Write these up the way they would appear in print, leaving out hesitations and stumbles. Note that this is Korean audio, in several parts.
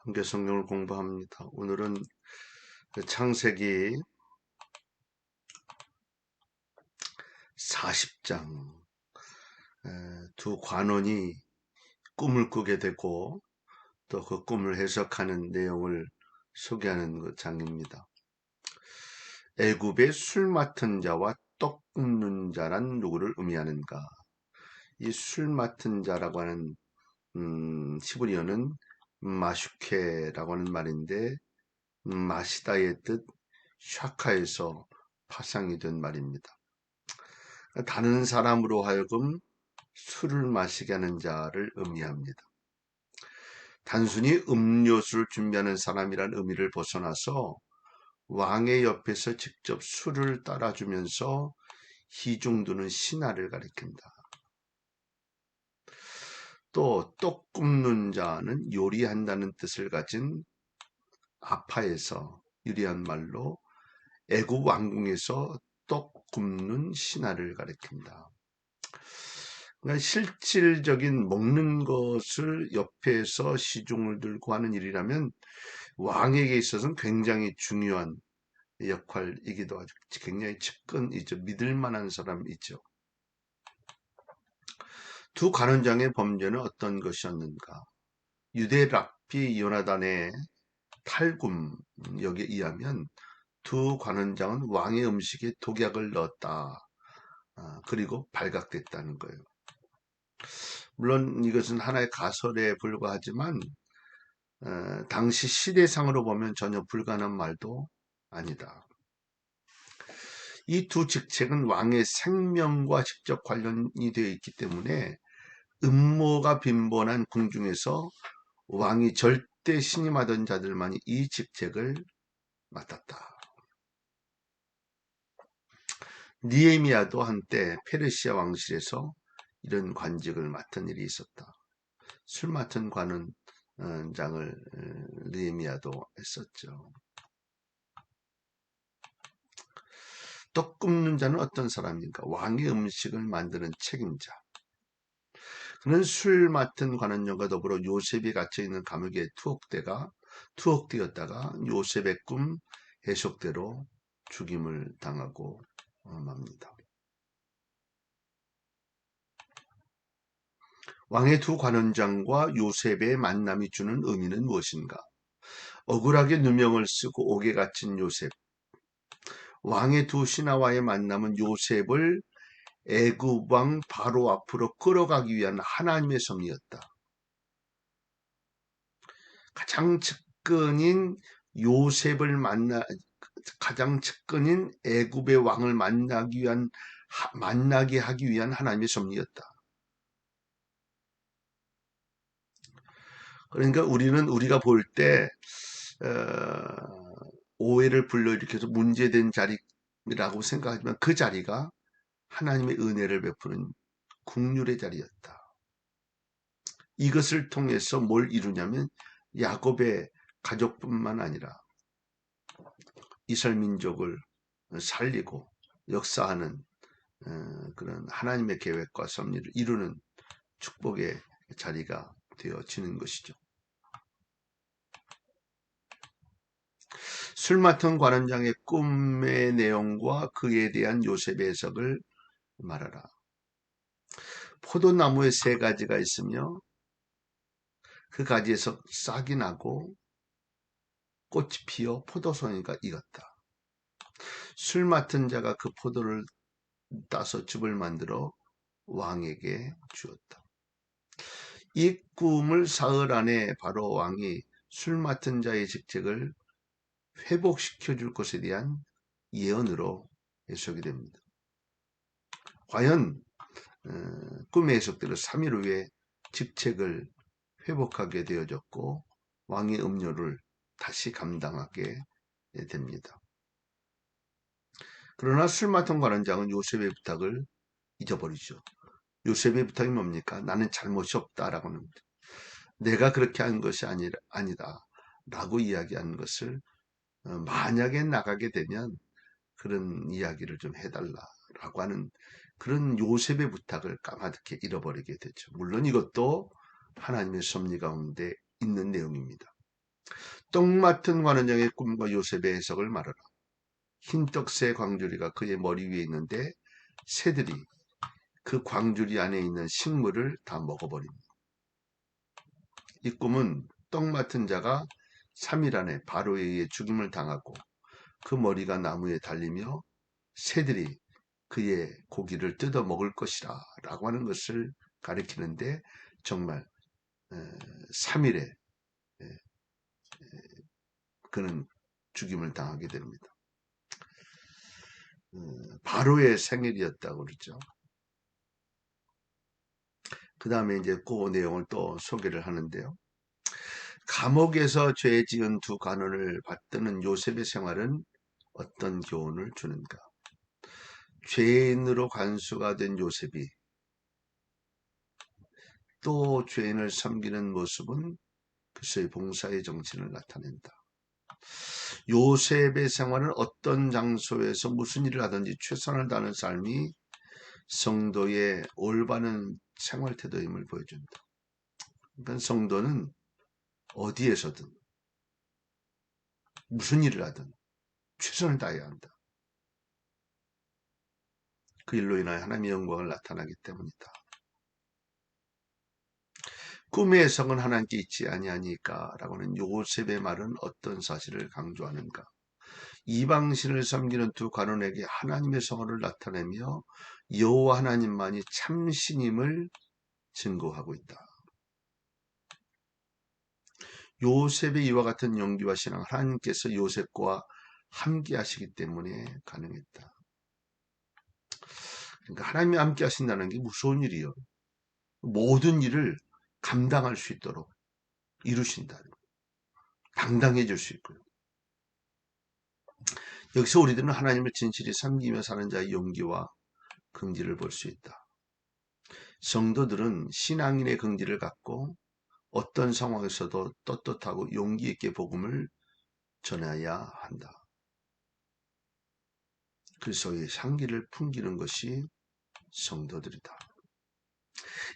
함께 성경을 공부합니다. 오늘은 창세기 40장 두 관원이 꿈을 꾸게 되고 또 그 꿈을 해석하는 내용을 소개하는 그 장입니다. 애굽의 술 맡은 자와 떡 굽는 자란 누구를 의미하는가? 이 술 맡은 자라고 하는 히브리어는 마슈케라고 하는 말인데 마시다의 뜻 샤카에서 파상이 된 말입니다. 다른 사람으로 하여금 술을 마시게 하는 자를 의미합니다. 단순히 음료수를 준비하는 사람이란 의미를 벗어나서 왕의 옆에서 직접 술을 따라주면서 희중두는 신하를 가리킨다. 또 떡 굽는 자는 요리한다는 뜻을 가진 아파에서 유리한 말로 애굽 왕궁에서 떡 굽는 신하를 가리킨다. 그러니까 실질적인 먹는 것을 옆에서 시중을 들고 하는 일이라면 왕에게 있어서는 굉장히 중요한 역할이기도 하죠. 굉장히 측근이죠. 믿을 만한 사람이죠. 두 간원장의 범죄는 어떤 것이었는가? 유대 랍비 요나단의 탈굼 여기에 의하면 두 관원장은 왕의 음식에 독약을 넣었다. 그리고 발각됐다는 거예요. 물론 이것은 하나의 가설에 불과하지만 당시 시대상으로 보면 전혀 불가능한 말도 아니다. 이 두 직책은 왕의 생명과 직접 관련이 되어 있기 때문에 음모가 빈번한 궁중에서 왕이 절대 신임하던 자들만이 이 직책을 맡았다. 니에미아도 한때 페르시아 왕실에서 이런 관직을 맡은 일이 있었다. 술 맡은 관원장을 니에미아도 했었죠. 떡 굽는 자는 어떤 사람인가? 왕의 음식을 만드는 책임자. 그는 술 맡은 관원장과 더불어 요셉이 갇혀있는 감옥에 투옥되었다가 요셉의 꿈 해석대로 죽임을 당하고 맙니다. 왕의 두 관원장과 요셉의 만남이 주는 의미는 무엇인가? 억울하게 누명을 쓰고 옥에 갇힌 요셉. 왕의 두 신하와의 만남은 요셉을 애굽 왕 바로 앞으로 끌어가기 위한 하나님의 섭리였다. 가장 측근인 요셉을 가장 측근인 애굽의 왕을 만나게 하기 위한 하나님의 섭리였다. 그러니까 우리가 볼 때 오해를 불러일으켜서 문제된 자리라고 생각하지만 그 자리가 하나님의 은혜를 베푸는 국률의 자리였다. 이것을 통해서 뭘 이루냐면 야곱의 가족뿐만 아니라 이스라엘 민족을 살리고 역사하는 그런 하나님의 계획과 섭리를 이루는 축복의 자리가 되어지는 것이죠. 술 맡은 관원장의 꿈의 내용과 그에 대한 요셉의 해석을 말하라. 포도나무에 세 가지가 있으며 그 가지에서 싹이 나고 꽃이 피어 포도송이가 익었다. 술 맡은 자가 그 포도를 따서 즙을 만들어 왕에게 주었다. 이 꿈을 사흘 안에 바로 왕이 술 맡은 자의 직책을 회복시켜 줄 것에 대한 예언으로 해석이 됩니다. 과연 꿈의 해석대로 3일 후에 직책을 회복하게 되어졌고 왕의 음료를 다시 감당하게 됩니다. 그러나 술 맡은 관원장은 요셉의 부탁을 잊어버리죠. 요셉의 부탁이 뭡니까? 나는 잘못이 없다라고 합니다. 내가 그렇게 한 것이 아니다 라고 이야기하는 것을 만약에 나가게 되면 그런 이야기를 좀 해달라라고 하는 그런 요셉의 부탁을 까마득히 잃어버리게 되죠. 물론 이것도 하나님의 섭리 가운데 있는 내용입니다. 떡 맡은 관원장의 꿈과 요셉의 해석을 말하라. 흰떡새 광주리가 그의 머리 위에 있는데 새들이 그 광주리 안에 있는 식물을 다 먹어버립니다. 이 꿈은 떡 맡은 자가 3일 안에 바로에 의해 죽임을 당하고 그 머리가 나무에 달리며 새들이 그의 고기를 뜯어 먹을 것이라 라고 하는 것을 가리키는데 정말 3일에 그는 죽임을 당하게 됩니다. 바로의 생일이었다고 그러죠. 그 다음에 이제 그 내용을 또 소개를 하는데요. 감옥에서 죄 지은 두 간원을 받드는 요셉의 생활은 어떤 교훈을 주는가? 죄인으로 간수가 된 요셉이 또 죄인을 섬기는 모습은 그리스도의 봉사의 정신을 나타낸다. 요셉의 생활은 어떤 장소에서 무슨 일을 하든지 최선을 다하는 삶이 성도의 올바른 생활 태도임을 보여준다. 그러니까 성도는 어디에서든 무슨 일을 하든 최선을 다해야 한다. 그 일로 인하여 하나님의 영광을 나타나기 때문이다. 꿈의 해석은 하나님께 있지 아니하니까 라고는 요셉의 말은 어떤 사실을 강조하는가? 이방신을 섬기는 두 간원에게 하나님의 성화를 나타내며 여호와 하나님만이 참신임을 증거하고 있다. 요셉의 이와 같은 용기와 신앙, 하나님께서 요셉과 함께 하시기 때문에 가능했다. 그러니까 하나님이 함께 하신다는 게 무서운 일이요. 모든 일을 감당할 수 있도록 이루신다. 당당해질 수 있고요. 여기서 우리들은 하나님을 진실히 섬기며 사는 자의 용기와 긍지를 볼 수 있다. 성도들은 신앙인의 긍지를 갖고 어떤 상황에서도 떳떳하고 용기 있게 복음을 전해야 한다. 그리스도의 향기를 풍기는 것이 성도들이다.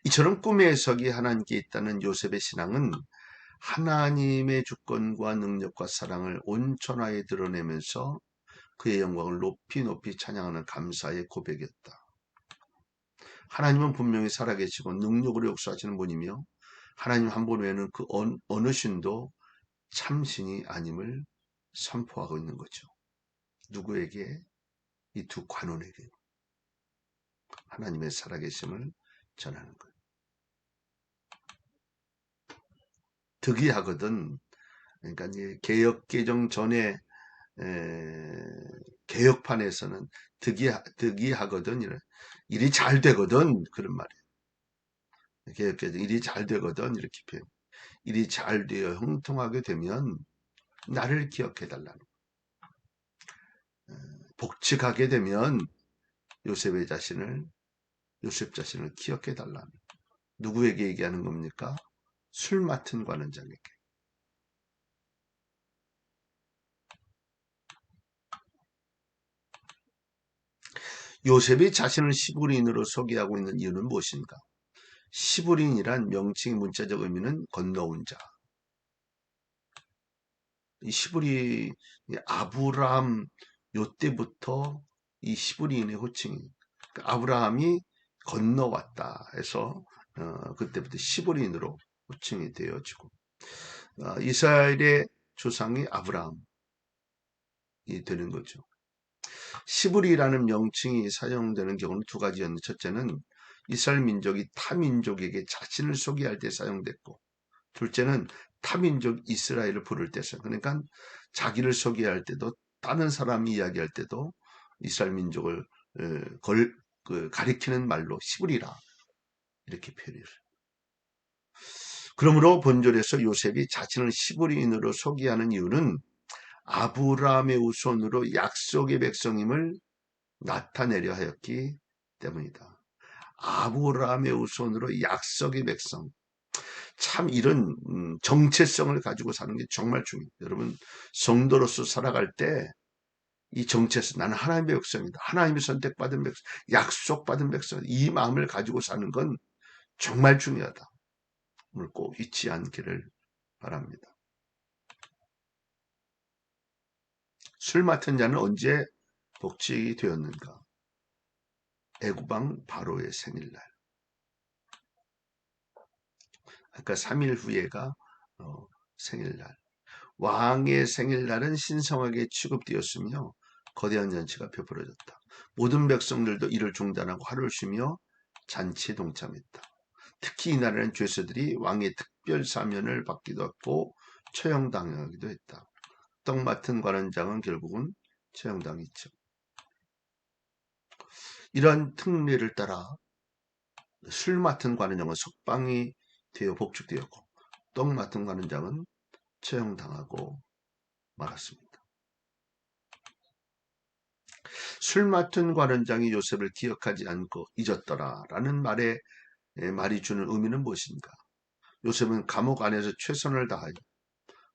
이처럼 꿈의 해석이 하나님께 있다는 요셉의 신앙은 하나님의 주권과 능력과 사랑을 온전하게 드러내면서 그의 영광을 높이 높이 찬양하는 감사의 고백이었다. 하나님은 분명히 살아계시고 능력으로 역사하시는 분이며 하나님 한 분 외에는 그 어느 신도 참신이 아님을 선포하고 있는 거죠. 누구에게? 이 두 관원에게 하나님의 살아계심을 전하는 거예요. 득이하거든. 그러니까 이제 개혁 개정 전에 개혁판에서는 득이하거든, 일이 잘 되거든 그런 말이에요. 개혁 개정 일이 잘 되거든 이렇게 표현. 일이 잘 되어 형통하게 되면 나를 기억해 달라는. 복직하게 되면 요셉 자신을 기억해 달라는. 누구에게 얘기하는 겁니까? 술 맡은 관원장에게. 요셉이 자신을 시부린으로 소개하고 있는 이유는 무엇인가? 시부린이란 명칭의 문자적 의미는 건너온 자. 이 시부리 아브라함 요때부터 이 시부린의 호칭이 아브라함이 건너왔다 해서 그때부터 시부린으로 호칭이 되어지고 이스라엘의 조상이 아브라함이 되는 거죠. 시브리라는 명칭이 사용되는 경우는 두 가지였는데 첫째는 이스라엘 민족이 타 민족에게 자신을 소개할 때 사용됐고 둘째는 타 민족 이스라엘을 부를 때 그러니까 자기를 소개할 때도 다른 사람이 이야기할 때도 이스라엘 민족을 가리키는 말로 시브리라 이렇게 표현해요. 그러므로 본절에서 요셉이 자신을 시브리인으로 소개하는 이유는 아브라함의 후손으로 약속의 백성임을 나타내려 하였기 때문이다. 아브라함의 후손으로 약속의 백성. 참 이런 정체성을 가지고 사는 게 정말 중요해요. 여러분 성도로서 살아갈 때 이 정체성, 나는 하나님의 백성이다. 하나님의 선택받은 백성, 약속받은 백성. 이 마음을 가지고 사는 건 정말 중요하다. 오늘 꼭 잊지 않기를 바랍니다. 술 맡은 자는 언제 복직이 되었는가? 애굽왕 바로의 생일날. 아까 3일 후에가 생일날. 왕의 생일날은 신성하게 취급되었으며 거대한 잔치가 베풀어졌다. 모든 백성들도 이를 중단하고 하루를 쉬며 잔치에 동참했다. 특히 이날에는 죄수들이 왕의 특별 사면을 받기도 했고 처형당하기도 했다. 떡 맡은 관원장은 결국은 처형당했죠. 이러한 특례를 따라 술 맡은 관원장은 석방이 되어 복직되었고 떡 맡은 관원장은 처형당하고 말았습니다. 술 맡은 관원장이 요셉을 기억하지 않고 잊었더라라는 말이 주는 의미는 무엇인가? 요셉은 감옥 안에서 최선을 다하여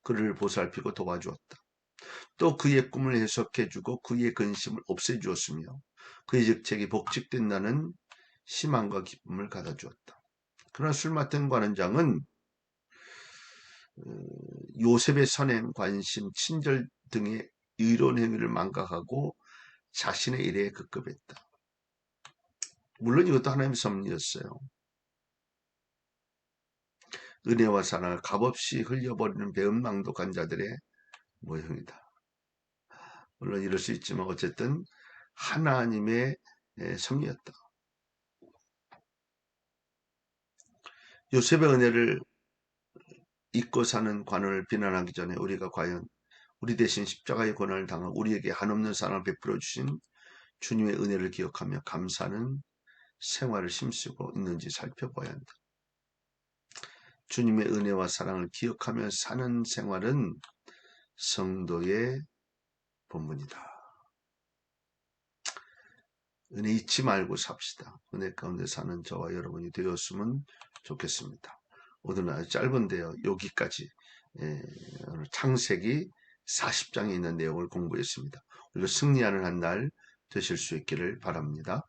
그를 보살피고 도와주었다. 또 그의 꿈을 해석해주고 그의 근심을 없애주었으며 그의 직책이 복직된다는 희망과 기쁨을 가져주었다. 그러나 술 맡은 관원장은 요셉의 선행, 관심, 친절 등의 의로운 행위를 망각하고 자신의 일에 급급했다. 물론 이것도 하나님의 섭리였어요. 은혜와 사랑을 값없이 흘려버리는 배은망덕한 자들의 모형이다. 물론 이럴 수 있지만 어쨌든 하나님의 섭리였다. 요셉의 은혜를 잊고 사는 관원을 비난하기 전에 우리가 과연 우리 대신 십자가의 고난을 당하고 우리에게 한없는 사랑을 베풀어 주신 주님의 은혜를 기억하며 감사하는 생활을 힘쓰고 있는지 살펴봐야 한다. 주님의 은혜와 사랑을 기억하며 사는 생활은 성도의 본분이다. 은혜 잊지 말고 삽시다. 은혜 가운데 사는 저와 여러분이 되었으면 좋겠습니다. 오늘은 아주 짧은데요. 여기까지 오늘 창세기 40장에 있는 내용을 공부했습니다. 우리가 승리하는 한 날 되실 수 있기를 바랍니다.